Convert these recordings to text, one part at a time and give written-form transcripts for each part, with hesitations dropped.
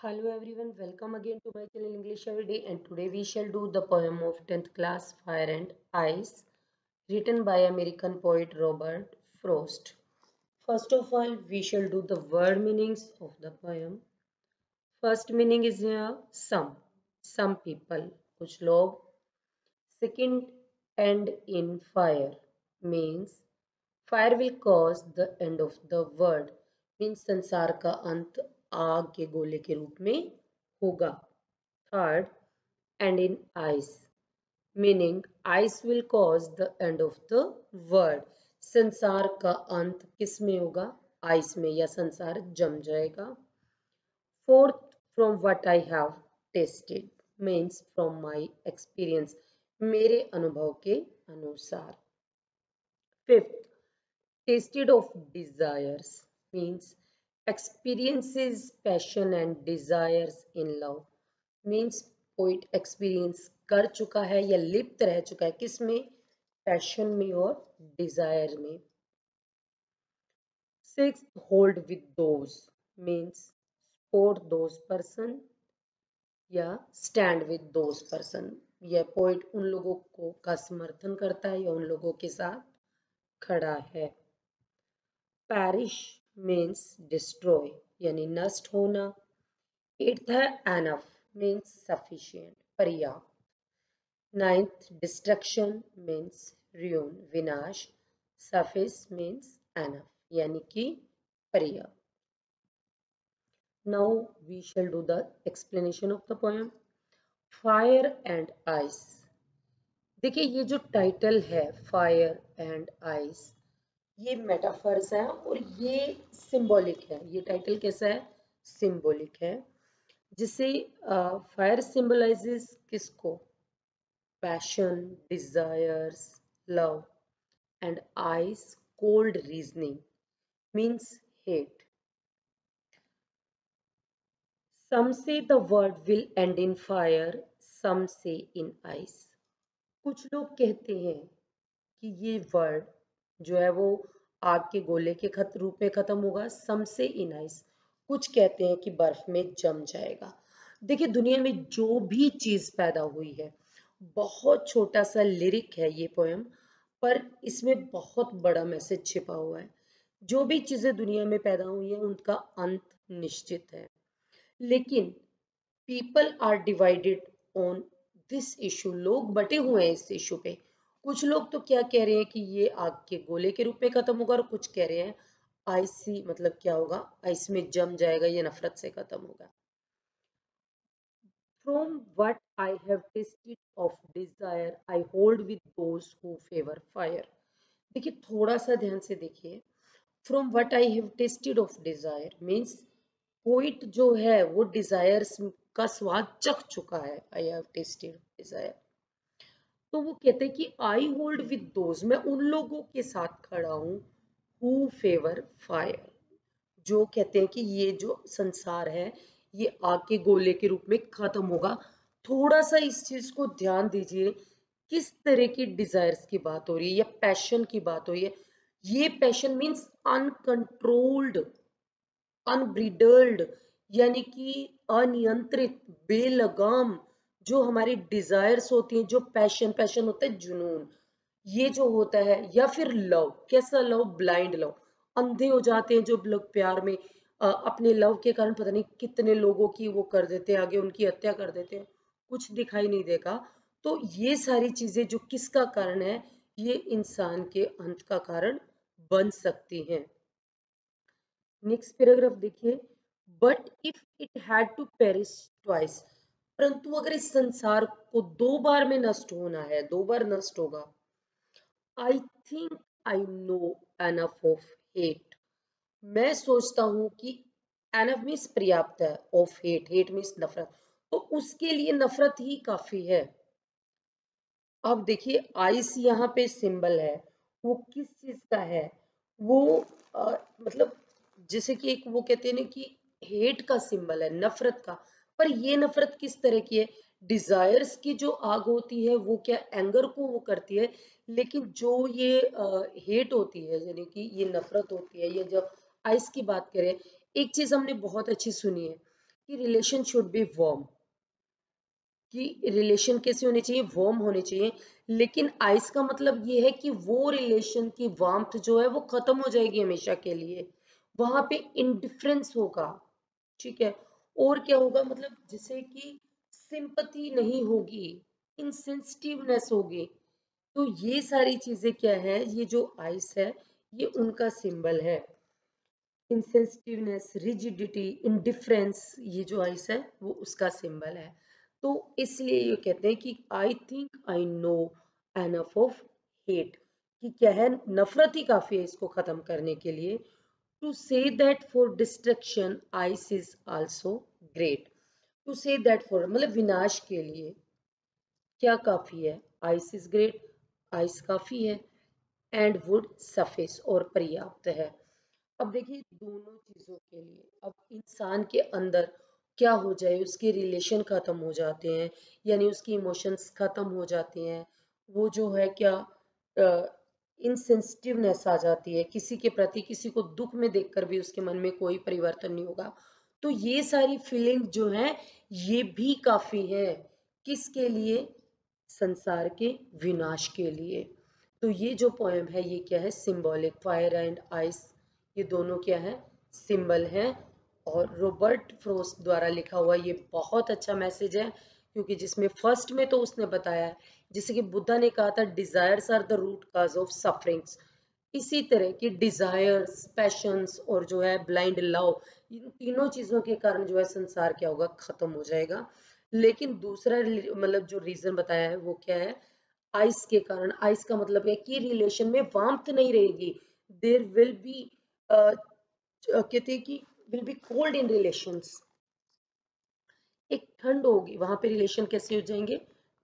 Hello everyone, welcome again to my channel English Everyday, and today we shall do the poem of 10th class Fire and Ice written by American poet Robert Frost. First of all, we shall do the word meanings of the poem. First meaning is here some people, कुछ लोग. Second, end in fire means fire will cause the end of the world means संसार का अंत आग के गोले के रूप में होगा. Third, and in ice meaning ice will cause the end of the world. संसार का अंत किस में होगा? आइस में, या संसार जम जाएगा. Fourth, from what I have tasted means from my experience, मेरे अनुभव के अनुसार. Fifth, tasted of desires means experiences passion and desires in love means poet experience कर चुका है या लिप्त रह चुका है किसमें? पैशन में और डिजायर में. Sixth, hold with those means support those person या स्टैंड विद दोज पर्सन. यह पोइट उन लोगों को का समर्थन करता है या उन लोगों के साथ खड़ा है. पैरिश मीन्स डिस्ट्रॉय यानी नष्ट होना. एट्थ है एनफ मीन्स सफिशिएंट पर्याप्त. Ninth, destruction means ruin, विनाश. Suffice means enough, यानी कि पर्याप्त. Now we shall do the explanation of the poem. Fire and Ice. देखिए ये जो टाइटल है Fire and Ice, ये मेटाफर्स है और ये सिंबॉलिक है. ये टाइटल कैसा है? सिंबॉलिक है, जिसे फायर सिंबलाइजेस किसको? Passion, desires, love, and ice, cold reasoning means hate. Some say the world will end in fire, some say in ice. कुछ लोग कहते हैं कि ये वर्ड जो है वो आग के गोले के रूप में खत्म होगा. some say in ice. कुछ कहते हैं कि बर्फ में जम जाएगा. देखिए दुनिया में जो भी चीज पैदा हुई है, बहुत छोटा सा लिरिक है ये पोएम, पर इसमें बहुत बड़ा मैसेज छिपा हुआ है. जो भी चीजें दुनिया में पैदा हुई है उनका अंत निश्चित है, लेकिन people are divided on this issue. लोग बटे हुए हैं इस इशू पे. कुछ लोग तो क्या कह रहे हैं कि ये आग के गोले के रूप में खत्म होगा, और कुछ कह रहे हैं आइसी मतलब क्या होगा? आइस में जम जाएगा, ये नफरत से खत्म होगा. From what I have tasted of desire, I hold with those who favor fire. देखिए थोड़ा सा ध्यान से देखिए. From what I have tasted of desire means poet जो है वो डिजायर्स का स्वाद चख चुका है. I have tasted desire. तो वो कहते हैं कि आई होल्ड विद दोज, मैं उन लोगों के साथ खड़ा हूं हु फेवर फायर, जो कहते हैं कि ये जो संसार है ये आग के गोले के रूप में खत्म होगा. थोड़ा सा इस चीज को ध्यान दीजिए, किस तरह की डिजायर्स की बात हो रही है या पैशन की बात हो रही है. ये पैशन मीन्स अनकंट्रोल्ड, अनब्रिडल्ड, यानी कि अनियंत्रित, बेलगाम जो हमारी डिजायर्स होती हैं. जो पैशन, पैशन होता है जुनून, ये जो होता है. या फिर लव, कैसा लव? Blind love. अंधे हो जाते हैं जो लोग प्यार में अपने लव के कारण पता नहीं कितने लोगों की वो कर देते हैं, आगे उनकी हत्या कर देते हैं, कुछ दिखाई नहीं देगा. तो ये सारी चीजें जो किसका कारण है? ये इंसान के अंत का कारण बन सकती हैं. नेक्स्ट पैराग्राफ देखिए. But if it had to perish twice, परंतु अगर इस संसार को दो बार में नष्ट होना है, दो बार नष्ट होगा. I think I know enough of hate, मैं सोचता हूं कि एनफ मीन्स पर्याप्त है, ऑफ हेट, हेट मीन्स नफरत, तो उसके लिए नफरत ही काफी है. अब देखिए आइस यहाँ पे सिंबल है, वो किस चीज का है? वो मतलब जैसे कि एक वो कहते हैं ना कि हेट का सिंबल है, नफरत का. पर ये नफरत किस तरह की है? डिजायर्स की जो आग होती है वो क्या एंगर को वो करती है, लेकिन जो ये हेट होती है यानी कि ये नफरत होती है, ये जब आइस की बात करें, एक चीज हमने बहुत अच्छी सुनी है कि रिलेशन शुड बी वार्म, कि रिलेशन कैसे होने चाहिए, वार्म होने चाहिए। लेकिन आइस का मतलब ये है कि वो रिलेशन की वार्मथ जो है वो खत्म हो जाएगी हमेशा के लिए, वहां पे इंडिफरेंस होगा, ठीक है। और क्या होगा, मतलब जैसे कि सिंपथी नहीं होगी, इनसेंसिटिवनेस होगी। तो ये सारी चीजें क्या है, ये जो आइस है ये उनका सिंबल है। इंसेंसिटिवनेस, रिजिडिटी, इंडिफरेंस, ये जो आइस है वो उसका सिंबल है। तो इसलिए ये कहते हैं कि I think I know enough of hate, कि क्या है, नफरत ही काफी है इसको खत्म करने के लिए। To say that for destruction ice is also great. To say that for मतलब विनाश के लिए क्या काफी है, आइस इज ग्रेट, आइस काफी है, एंड वुड सफिस और पर्याप्त है। अब देखिए दोनों चीजों के लिए, अब इंसान के अंदर क्या हो जाए, उसके रिलेशन खत्म हो जाते हैं, यानी उसकी इमोशंस खत्म हो जाती हैं, वो जो है क्या, इनसेंसिटिवनेस आ जाती है किसी के प्रति, किसी को दुख में देखकर भी उसके मन में कोई परिवर्तन नहीं होगा। तो ये सारी फीलिंग जो है ये भी काफी है किसके लिए, संसार के विनाश के लिए। तो ये जो पोएम है ये क्या है, सिंबॉलिक, फायर एंड आइस ये दोनों क्या है, सिंबल हैं। और रॉबर्ट फ्रोस्ट द्वारा लिखा हुआ ये बहुत अच्छा मैसेज है, क्योंकि जिसमें फर्स्ट में तो उसने बताया है, जैसे कि बुद्धा ने कहा था desires are the root cause of sufferings, इसी तरह की डिजायर्स, पैशंस और जो है ब्लाइंड लव, इन तीनों चीजों के कारण जो है संसार क्या होगा, खत्म हो जाएगा। लेकिन दूसरा मतलब जो रीजन बताया है वो क्या है, आइस के कारण। आइस का मतलब है कि रिलेशन में वार्मथ नहीं रहेगी, देर विल बी, कहते हैं कि will be cold in relations, एक ठंड होगी वहां पे, रिलेशन कैसे हो जाएंगे,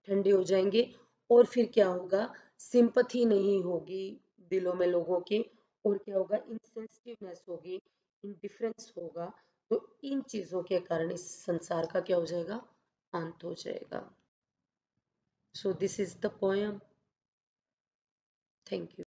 ठंडे हो जाएंगे। और फिर क्या होगा, सिंपथी नहीं होगी दिलों में लोगों के, और क्या होगा, इनसेंसिटिवनेस होगी, इंडिफरेंस होगा। तो इन चीजों के कारण इस संसार का क्या हो जाएगा, अंत हो जाएगा। So this is the poem. Thank you.